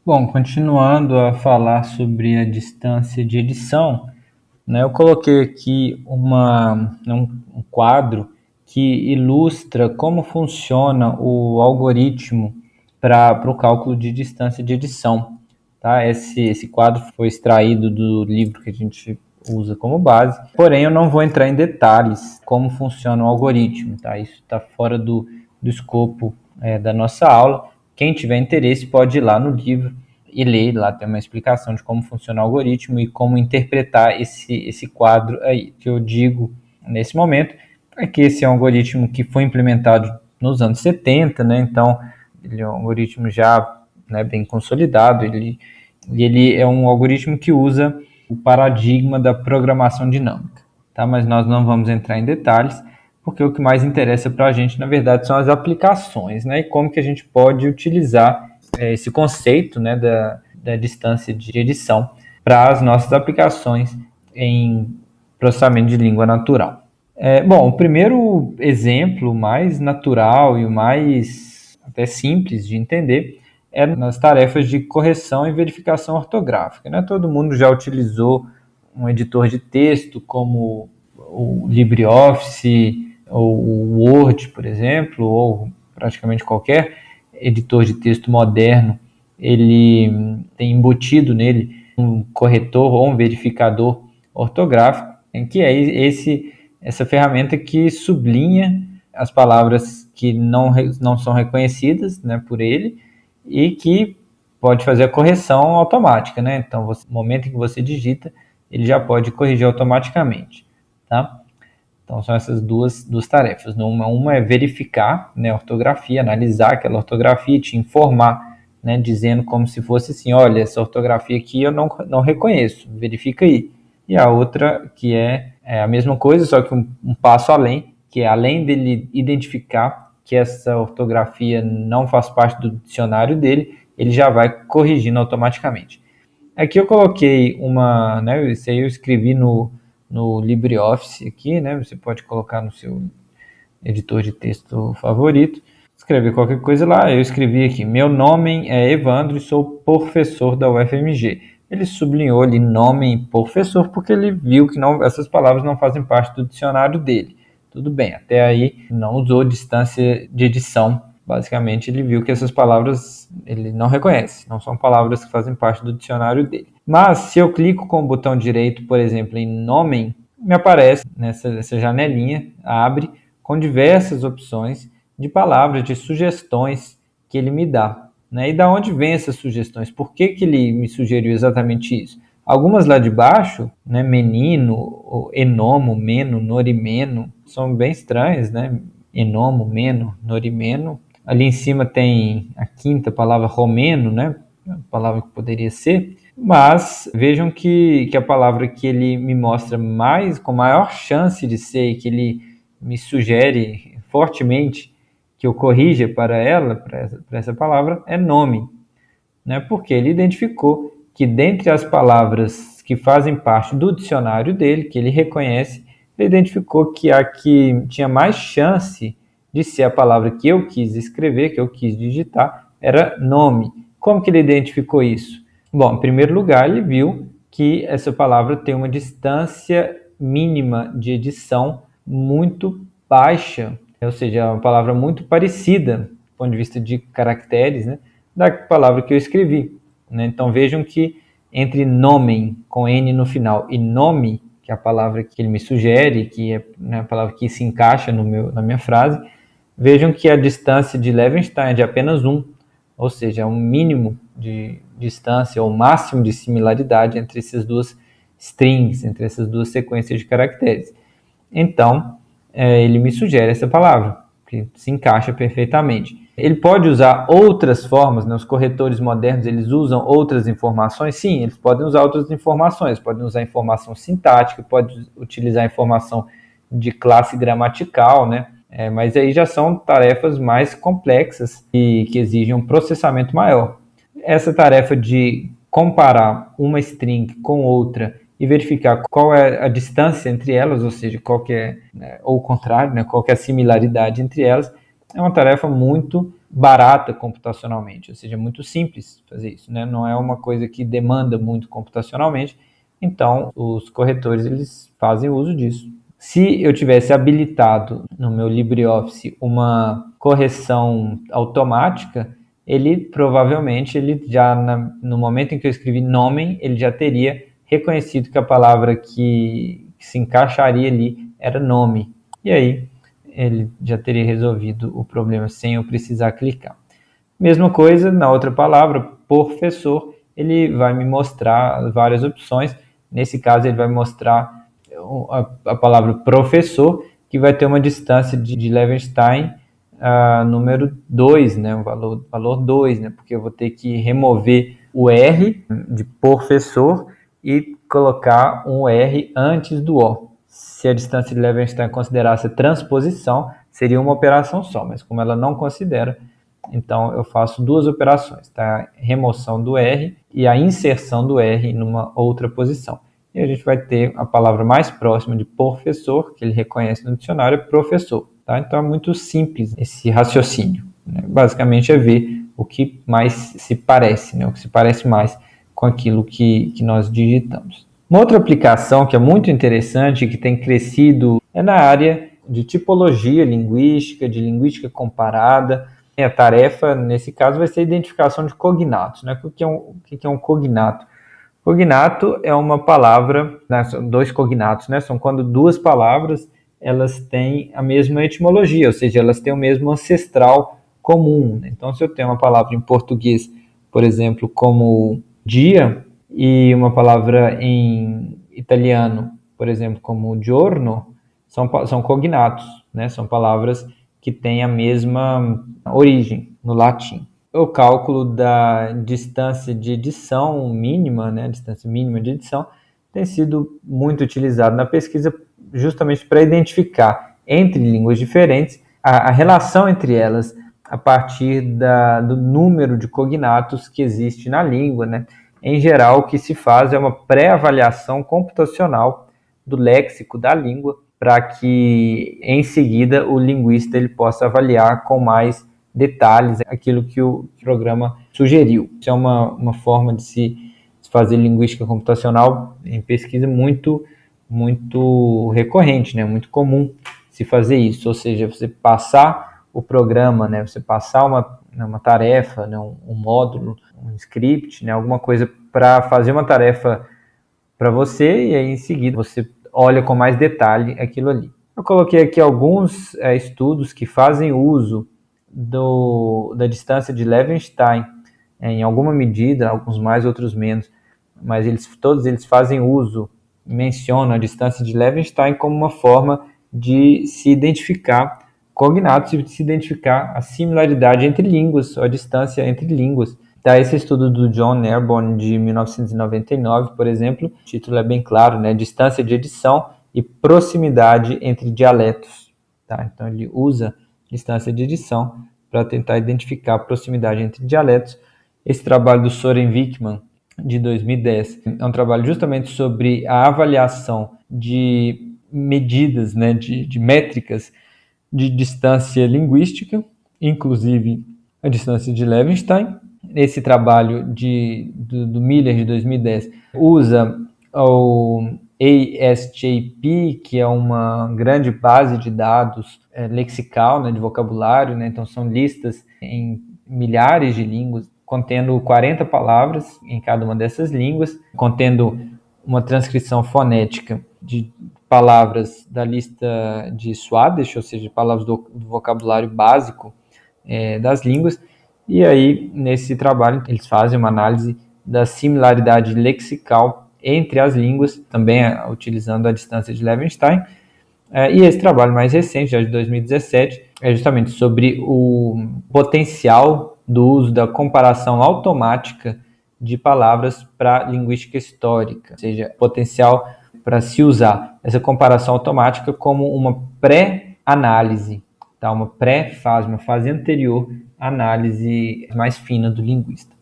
Bom, continuando a falar sobre a distância de edição, né, eu coloquei aqui um quadro que ilustra como funciona o algoritmo para o cálculo de distância de edição. Tá? Esse quadro foi extraído do livro que a gente usa como base, porém eu não vou entrar em detalhes como funciona o algoritmo. Tá? Isso está fora do escopo da nossa aula. Quem tiver interesse pode ir lá no livro e ler, lá tem uma explicação de como funciona o algoritmo e como interpretar esse quadro aí. O que eu digo nesse momento é que esse é um algoritmo que foi implementado nos anos 70, né? Então ele é um algoritmo já, né, bem consolidado, ele é um algoritmo que usa o paradigma da programação dinâmica, tá? Mas nós não vamos entrar em detalhes, porque o que mais interessa para a gente, na verdade, são as aplicações, né? E como que a gente pode utilizar esse conceito, né, da distância de edição para as nossas aplicações em processamento de língua natural. Bom, o primeiro exemplo mais natural e o mais até simples de entender é nas tarefas de correção e verificação ortográfica. Né? Todo mundo já utilizou um editor de texto como o LibreOffice ou o Word, por exemplo, ou praticamente qualquer editor de texto moderno. Ele tem embutido nele um corretor ou um verificador ortográfico, em que é essa ferramenta que sublinha as palavras que não são reconhecidas, né, por ele, e que pode fazer a correção automática, né? Então, no momento em que você digita, ele já pode corrigir automaticamente, tá? Então, são essas duas tarefas. Uma é verificar, né, a ortografia, analisar aquela ortografia e te informar, né, dizendo como se fosse assim, olha, essa ortografia aqui eu não reconheço, verifica aí. E a outra que é a mesma coisa, só que um passo além, que é além dele identificar que essa ortografia não faz parte do dicionário dele, ele já vai corrigindo automaticamente. Aqui eu coloquei né, isso aí eu escrevi no LibreOffice aqui, né, você pode colocar no seu editor de texto favorito, escrever qualquer coisa lá, eu escrevi aqui, meu nome é Evandro e sou professor da UFMG. Ele sublinhou ali nome e professor porque ele viu que essas palavras não fazem parte do dicionário dele. Tudo bem, até aí não usou distância de edição. Basicamente, ele viu que essas palavras ele não reconhece, não são palavras que fazem parte do dicionário dele. Mas, se eu clico com o botão direito, por exemplo, em nome, me aparece nessa janelinha, abre, com diversas opções de palavras, de sugestões que ele me dá. Né? E da onde vem essas sugestões? Por que ele me sugeriu exatamente isso? Algumas lá de baixo, né, menino, enomo, meno, norimeno, são bem estranhas, né? Enomo, meno, norimeno. Ali em cima tem a quinta palavra romeno, né? A palavra que poderia ser. Mas vejam que a palavra que ele me mostra com maior chance de ser, que ele me sugere fortemente que eu corrija para essa palavra, é nome. Né? Porque ele identificou que dentre as palavras que fazem parte do dicionário dele, que ele reconhece, ele identificou que a que tinha mais chance de ser a palavra que eu quis escrever, que eu quis digitar, era nome. Como que ele identificou isso? Bom, em primeiro lugar, ele viu que essa palavra tem uma distância mínima de edição muito baixa, ou seja, é uma palavra muito parecida, do ponto de vista de caracteres, né, da palavra que eu escrevi. Né? Então vejam que entre nomen, com N no final, e nome, que é a palavra que ele me sugere, que é, né, a palavra que se encaixa na minha frase, vejam que a distância de Levenstein é de apenas 1, ou seja, é um mínimo de distância, ou máximo de similaridade entre essas duas strings, entre essas duas sequências de caracteres. Então, ele me sugere essa palavra, que se encaixa perfeitamente. Ele pode usar outras formas, né? Os corretores modernos, eles usam outras informações? Sim, eles podem usar outras informações, podem usar informação sintática, pode utilizar informação de classe gramatical, né? Mas aí já são tarefas mais complexas e que exigem um processamento maior. Essa tarefa de comparar uma string com outra e verificar qual é a distância entre elas, ou seja, qual que é, né, ou o contrário, né, qual que é a similaridade entre elas, é uma tarefa muito barata computacionalmente, ou seja, é muito simples fazer isso, né? Não é uma coisa que demanda muito computacionalmente, então os corretores eles fazem uso disso. Se eu tivesse habilitado no meu LibreOffice uma correção automática, ele provavelmente, no momento em que eu escrevi nomen, ele já teria reconhecido que a palavra que se encaixaria ali era nome. E aí ele já teria resolvido o problema sem eu precisar clicar. Mesma coisa na outra palavra, professor, ele vai me mostrar várias opções. Nesse caso, ele vai mostrar a palavra professor, que vai ter uma distância de Levenstein número 2, né, o valor 2, né, porque eu vou ter que remover o R de professor e colocar um R antes do O. Se a distância de Levenstein considerasse a transposição, seria uma operação só, mas como ela não considera, então eu faço duas operações, tá? A remoção do R e a inserção do R numa outra posição. E a gente vai ter a palavra mais próxima de professor, que ele reconhece no dicionário, é professor. Tá? Então é muito simples esse raciocínio. Né? Basicamente é ver o que mais se parece, né? O que se parece mais com aquilo que nós digitamos. Uma outra aplicação que é muito interessante e que tem crescido é na área de tipologia linguística, de linguística comparada. A tarefa, nesse caso, vai ser a identificação de cognatos. Né? O que é um cognato? Cognato é uma palavra, né, são dois cognatos, né? São quando duas palavras elas têm a mesma etimologia, ou seja, elas têm o mesmo ancestral comum. Né? Então, se eu tenho uma palavra em português, por exemplo, como dia, e uma palavra em italiano, por exemplo, como giorno, são cognatos, né? São palavras que têm a mesma origem no latim. O cálculo da distância de edição mínima, né, a distância mínima de edição, tem sido muito utilizado na pesquisa justamente para identificar entre línguas diferentes a relação entre elas a partir do número de cognatos que existe na língua. Né? Em geral, o que se faz é uma pré-avaliação computacional do léxico da língua para que, em seguida, o linguista ele possa avaliar com mais detalhes aquilo que o programa sugeriu. Isso é uma forma de se fazer linguística computacional em pesquisa muito recorrente, né? Muito comum se fazer isso, ou seja, você passar o programa, né? Você passar uma tarefa, né? um módulo, um script, né? Alguma coisa para fazer uma tarefa para você e aí em seguida você olha com mais detalhe aquilo ali. Eu coloquei aqui alguns estudos que fazem uso da distância de Levenstein, em alguma medida, alguns mais, outros menos, mas todos eles fazem uso, mencionam a distância de Levenstein como uma forma de se identificar cognatos e de se identificar a similaridade entre línguas, ou a distância entre línguas. Tá, esse estudo do John Airborne de 1999, por exemplo, o título é bem claro, né? Distância de edição e proximidade entre dialetos. Tá? Então ele usa distância de edição para tentar identificar a proximidade entre dialetos. Esse trabalho do Soren Wickman, de 2010, é um trabalho justamente sobre a avaliação de medidas, né, de métricas de distância linguística, inclusive a distância de Levenstein. Esse trabalho do Miller, de 2010, usa o ASJP, que é uma grande base de dados lexical, né, de vocabulário, né, então são listas em milhares de línguas, contendo 40 palavras em cada uma dessas línguas, contendo uma transcrição fonética de palavras da lista de Swadesh, ou seja, palavras do vocabulário básico das línguas, e aí nesse trabalho eles fazem uma análise da similaridade lexical entre as línguas, também utilizando a distância de Levenstein. E esse trabalho mais recente, já de 2017, é justamente sobre o potencial do uso da comparação automática de palavras para linguística histórica, ou seja, potencial para se usar essa comparação automática como uma pré-análise, tá? Uma pré-fase, uma fase anterior à análise mais fina do linguista.